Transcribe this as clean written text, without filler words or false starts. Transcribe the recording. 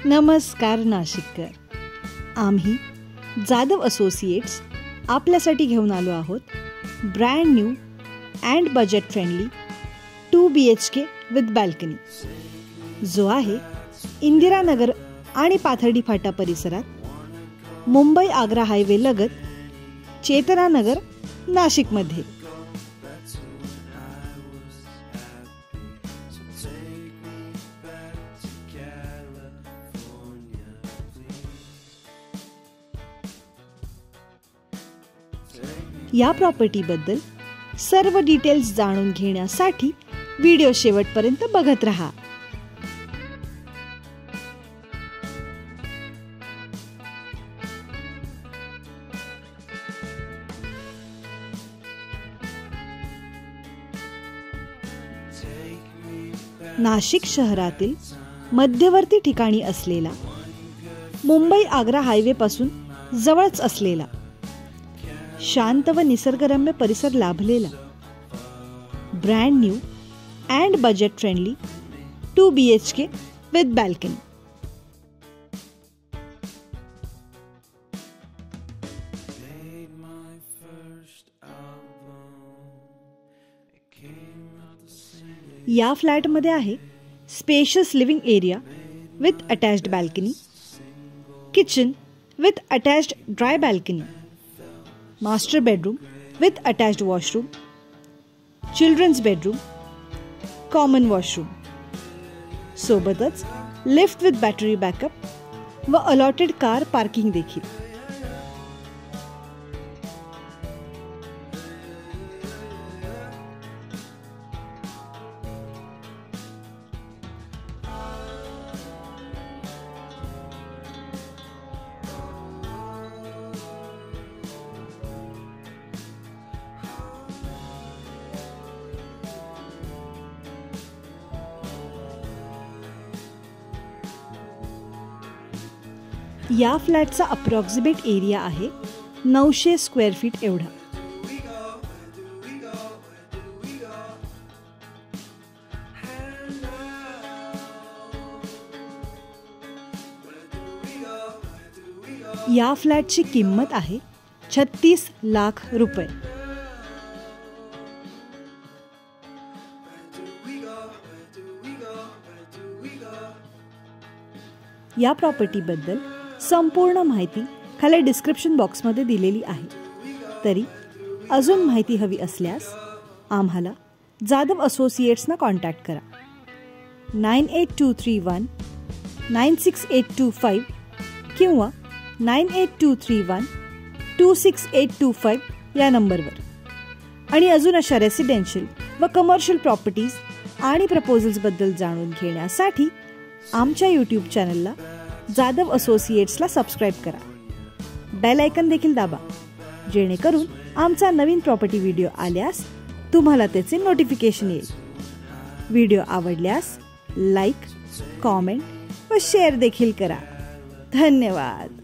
नमस्कार नाशिककर. आम्ही जाधव असोसिएट्स आपल्यासाठी घेऊन आलो आहोत brand new and budget friendly 2 BHK with balcony, जो आहे इंदिरानगर आणि पाथर्डी फाटा परिसरात मुंबई आग्रा हायवे लगत चेतनानगर नाशिकमध्ये. या प्रॉपर्टीबद्दल सर्व डिटेल्स जाणून घेण्यासाठी व्हिडिओ शेवटपर्यंत बघत रहा. नाशिक शहरातील मध्यवर्ती ठिकाणी असलेला, मुंबई आग्रा हायवे पासून जवळच असलेला, शांत व निसर्गरम्य परिसर लाभलेला brand new and budget friendly 2 BHK with balcony. या फ्लॅटमध्ये आहे spacious living area with attached balcony, kitchen with attached dry balcony, master bedroom with attached washroom, children's bedroom, common washroom, सोबतच लिफ्ट विथ बॅटरी बॅकअप व allotted car parking देखील. या फ्लॅटचा approximate area आहे 900 square feet एवढा. या फ्लॅटची किंमत आहे 36 लाख रुपये. या प्रॉपर्टीबद्दल संपूर्ण माहिती खाली डिस्क्रिप्शन बॉक्समध्ये दिलेली आहे. तरी अजून माहिती हवी असल्यास आम्हाला जाधव असोसिएट्सना कॉन्टॅक्ट करा. 98231 96825 किंवा 98231 26825 या नंबरवर. आणि अजून अशा रेसिडेन्शियल व कमर्शियल प्रॉपर्टीज आणि प्रपोजल्सबद्दल जाणून घेण्यासाठी आमच्या यूट्यूब चॅनलला जाधव असोसिएट्सला सबस्क्राईब करा. बेल आयकन देखील दाबा, जेणेकरून आमचा नवीन प्रॉपर्टी व्हिडिओ आल्यास तुम्हाला त्याचे नोटिफिकेशन येईल. व्हिडिओ आवडल्यास लाईक, कॉमेंट व शेअर देखील करा. धन्यवाद.